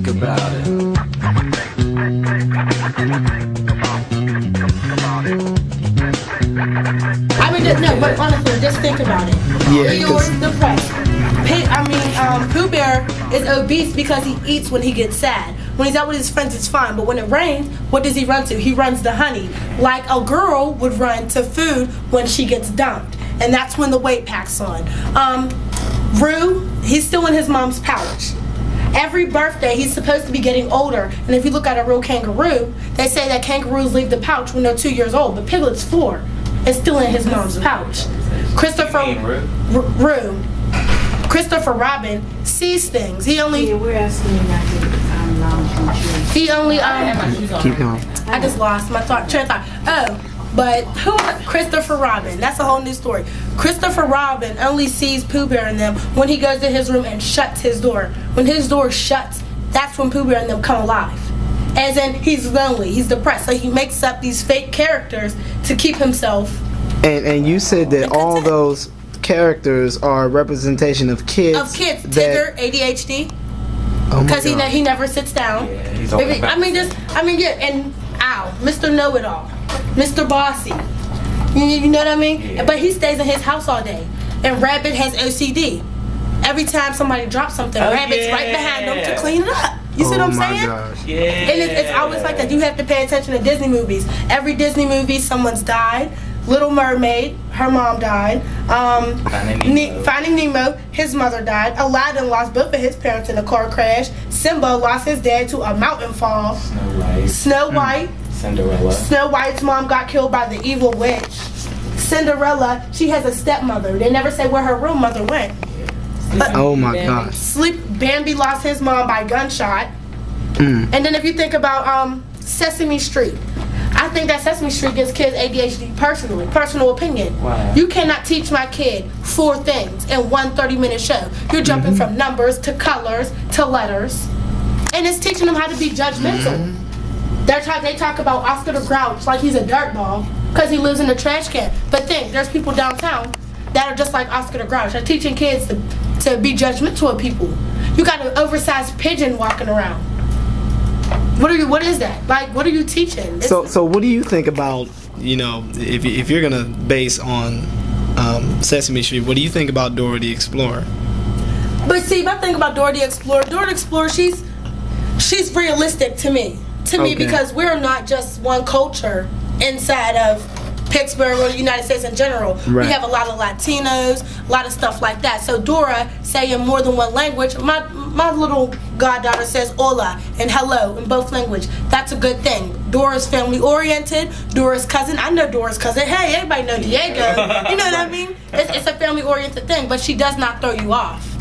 think about it. I mean, no, but honestly, just think about it. Yeah, You're depressed. Pooh Bear is obese because he eats when he gets sad. When he's out with his friends, it's fine. But when it rains, what does he run to? He runs to honey. Like a girl would run to food when she gets dumped. And that's when the weight packs on. Rue, he's still in his mom's pouch. Every birthday, he's supposed to be getting older. And if you look at a real kangaroo, they say that kangaroos leave the pouch when they're 2 years old. But Piglet's 4. It's still in his mom's pouch. Rue. Christopher Robin sees things. He only. We're asking you not to get the time long. He only. Keep going. I just lost my train of thought. Oh, but who? Christopher Robin. That's a whole new story. Christopher Robin only sees Pooh Bear and them when he goes to his room and shuts his door. When his door shuts, that's when Pooh Bear and them come alive. As in, he's lonely, he's depressed, so he makes up these fake characters to keep himself. And you said that all those characters are a representation of kids. Of kids. Tigger, ADHD. Because he never sits down. Yeah, he's always and Ow, Mr. Know-It-All, Mr. Bossy. You know what I mean? Yeah. But he stays in his house all day. And Rabbit has OCD. Every time somebody drops something, Rabbit's right behind them to clean it up. You see what I'm saying? Gosh. Yeah. And it's always like that. You have to pay attention to Disney movies. Every Disney movie, someone's died. Little Mermaid, her mom died. Finding Nemo, his mother died. Aladdin lost both of his parents in a car crash. Simba lost his dad to a mountain fall. Snow White. Cinderella. Snow White's mom got killed by the evil witch. Cinderella, she has a stepmother. They never say where her real mother went. Oh my gosh. Bambi lost his mom by gunshot. And then if you think about Sesame Street, I think that Sesame Street gives kids ADHD personal opinion. Wow. You cannot teach my kid 4 things in one 30-minute show. You're jumping from numbers to colors to letters. And it's teaching them how to be judgmental. They talk about Oscar the Grouch like he's a dirtball because he lives in a trash can. But think, there's people downtown that are just like Oscar the Grouch. They're teaching kids to be judgmental of people. You got an oversized pigeon walking around. What is that? Like, what are you teaching? So what do you think about, if you're gonna base on Sesame Street, what do you think about Dora the Explorer? But see, if I think about Dora the Explorer, she's realistic to me. Because we're not just one culture inside of Pittsburgh or the United States in general. Right. We have a lot of Latinos, a lot of stuff like that. So Dora saying more than one language, my little goddaughter says hola and hello in both language. That's a good thing. Dora's family oriented. Dora's cousin, I know Dora's cousin. Hey, everybody know Diego. You know what I mean? It's a family oriented thing, but she does not throw you off.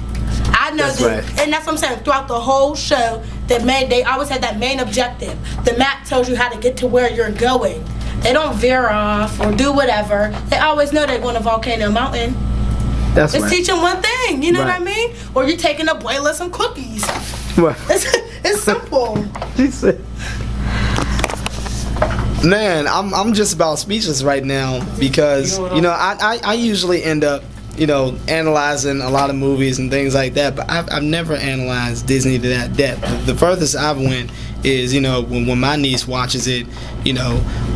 I know that's that, right. And that's what I'm saying. Throughout the whole show, they always had that main objective. The map tells you how to get to where you're going. They don't veer off or do whatever. They always know they're going to Volcano Mountain. That's it's right. teaching one thing, you know Right. what I mean? Or you're taking Abuela some cookies. Right. It's simple. She said, man, I'm just about speechless right now because I usually end up analyzing a lot of movies and things like that, but I've never analyzed Disney to that depth. The furthest I've went is when my niece watches it,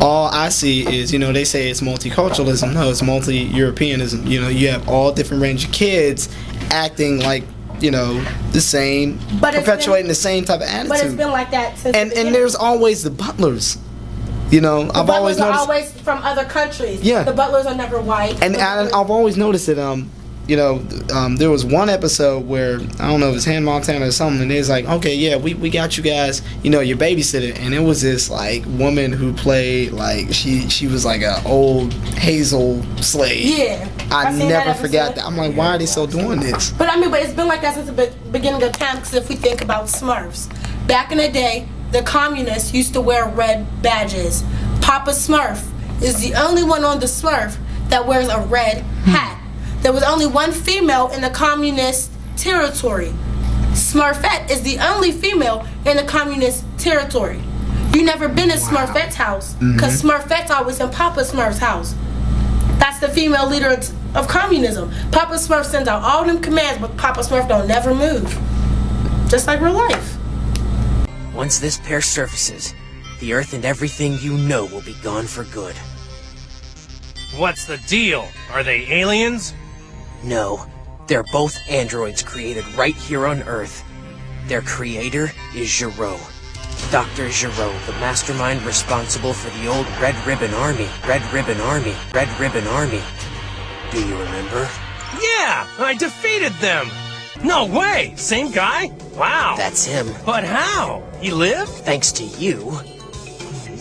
all I see is they say it's multiculturalism. No, it's multi-Europeanism. You have all different range of kids acting like the same, perpetuating the same type of attitude. But it's been like that since. And there's always the butlers. I've always noticed. Are always from other countries. Yeah. The butlers are never white. And I've always noticed that there was one episode where I don't know if it's Hannah Montana or something, and it's like, okay, yeah, we got you guys, your babysitter, and it was this like woman who played like she was like an old Hazel slave. Yeah. I never forgot that. I'm like, why are they still doing this? But it's been like that since the beginning of time. Because if we think about Smurfs, back in the day, the communists used to wear red badges. Papa Smurf is the only one on the Smurf that wears a red hat. There was only one female in the communist territory. Smurfette is the only female in the communist territory. You never been in Smurfette's house because Smurfette's always in Papa Smurf's house. That's the female leader of communism. Papa Smurf sends out all them commands, but Papa Smurf don't never move. Just like real life. Once this pair surfaces, the Earth and everything you know will be gone for good. What's the deal? Are they aliens? No, they're both androids created right here on Earth. Their creator is Giro. Dr. Giro, the mastermind responsible for the old Red Ribbon Army. Red Ribbon Army. Red Ribbon Army. Do you remember? Yeah, I defeated them. No way, same guy? Wow. That's him. But how? He lived? Thanks to you.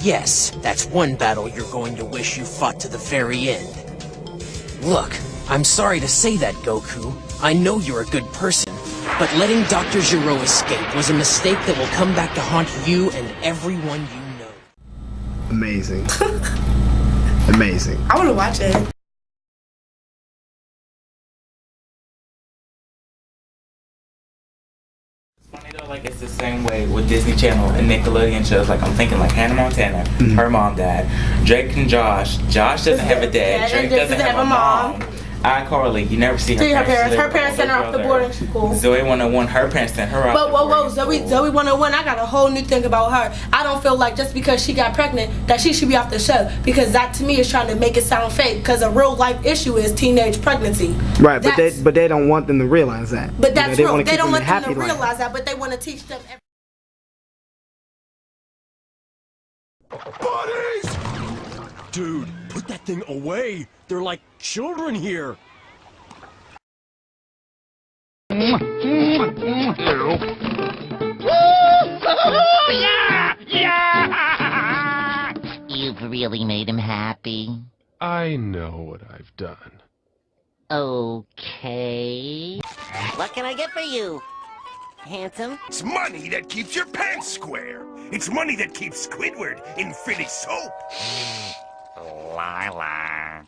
Yes, that's one battle you're going to wish you fought to the very end. Look, I'm sorry to say that, Goku. I know you're a good person, but letting Dr. Giro escape was a mistake that will come back to haunt you and everyone you know. Amazing. Amazing. I want to watch it. Funny though, like it's the same way with Disney Channel and Nickelodeon shows. Like I'm thinking like Hannah Montana, her mom, dad, Drake and Josh. Josh doesn't have a dad. Drake doesn't have a mom. iCarly, you never see her parents. Her parents sent her off to boarding school. Zoe 101, her parents sent her off. But whoa, Zoe 101, I got a whole new thing about her. I don't feel like just because she got pregnant that she should be off the show, because that to me is trying to make it sound fake. Because a real life issue is teenage pregnancy. Right, but they don't want them to realize that. But that's they real. wanna They keep don't them in want them happy to life. realize that, but they want to teach them. Buddies! Dude, put that thing away. They're like children here. You've really made him happy. I know what I've done. Okay. What can I get for you, handsome? It's money that keeps your pants square. It's money that keeps Squidward in Fitty soap. Lila.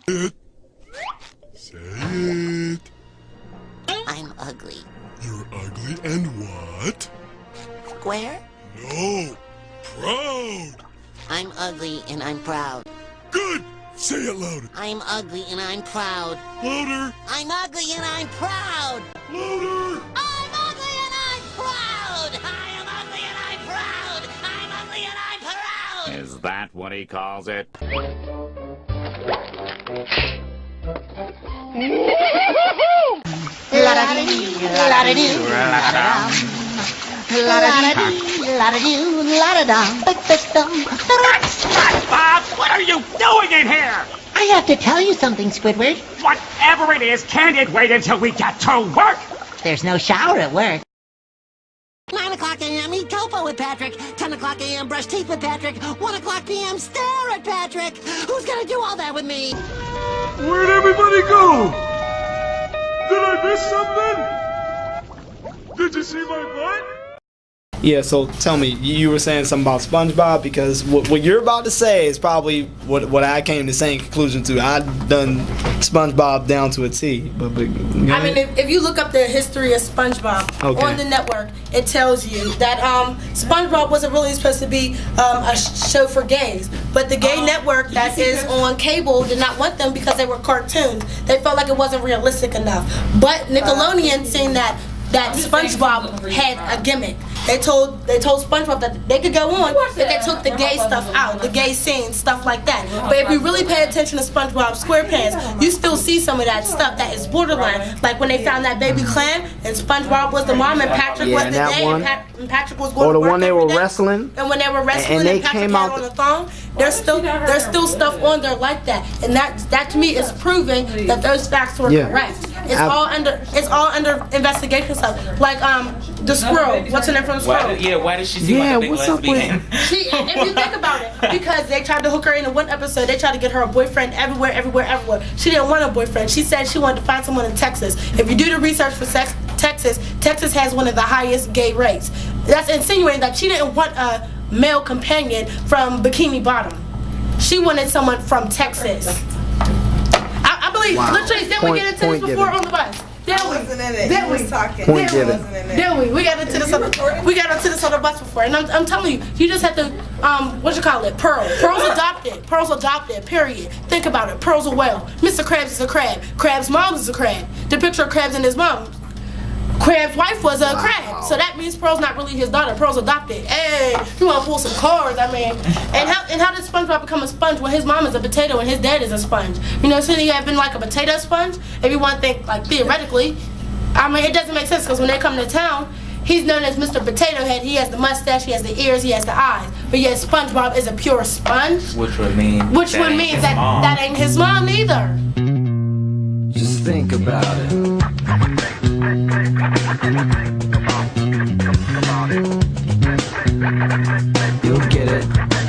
Say it. I'm ugly. You're ugly and what? Square? No. Proud. I'm ugly and I'm proud. Good. Say it louder. I'm ugly and I'm proud. Louder. I'm ugly and I'm proud. Louder. I'm ugly and I'm proud. I am ugly and I'm proud. I'm ugly and I'm proud. Is that what he calls it? La-da-dee, la-da-dee, la-da-dum. La-da-dee, la-da-dee, la-da-dum. Bob, what are you doing in here? I have to tell you something, Squidward. Whatever it is, can it wait until we get to work? There's no shower at work. 9 o'clock a.m. eat tofu with Patrick. 10 o'clock a.m. brush teeth with Patrick. 1 o'clock p.m. stare at Patrick. Who's gonna do all that with me? Where'd everybody go? Did I miss something? Did you see my butt? Yeah, so tell me, you were saying something about SpongeBob, because what you're about to say is probably what I came to the same conclusion to. I've done SpongeBob down to a T. But I mean, if you look up the history of SpongeBob on the network, it tells you that SpongeBob wasn't really supposed to be a show for gays, but the gay network that is on cable did not want them because they were cartoons. They felt like it wasn't realistic enough. But Nickelodeon, seeing that SpongeBob had a gimmick. They told SpongeBob that they could go on if they took the gay stuff out, the gay scenes, stuff like that. But if you really pay attention to SpongeBob SquarePants, you still see some of that stuff that is borderline. Like when they found that baby clam and SpongeBob was the mom and Patrick was the dad, and Patrick was going to work the one they were every day. wrestling. And when they were wrestling and they Patrick came had out on the thong, there's still stuff on there like that. And that to me is proving that those facts were correct. It's all under investigation stuff. Like the squirrel. What's her name from the squirrel? Why did she seem like a big lesbian? If you think about it, because they tried to hook her in one episode, they tried to get her a boyfriend everywhere. She didn't want a boyfriend. She said she wanted to find someone in Texas. If you do the research for Texas has one of the highest gay rates. That's insinuating that she didn't want a male companion from Bikini Bottom. She wanted someone from Texas. I believe, literally, didn't we get into this before on the bus? We got into this on the bus before, and I'm telling you, you just have to Pearl's adopted, period. Think about it. Pearl's a whale. Mr. Krabs is a crab. Krabs' mom is a crab. The picture of Krabs and his mom. Crab's wife was a crab, so that means Pearl's not really his daughter. Pearl's adopted. Hey, you want to pull some cards? I mean, and how did SpongeBob become a sponge when his mom is a potato and his dad is a sponge? You know, should he have been like a potato sponge? Everyone think like theoretically. I mean, it doesn't make sense because when they come to town, he's known as Mr. Potato Head. He has the mustache, he has the ears, he has the eyes. But yet SpongeBob is a pure sponge. Which would mean that ain't his mom either. Just think about it. You'll get it.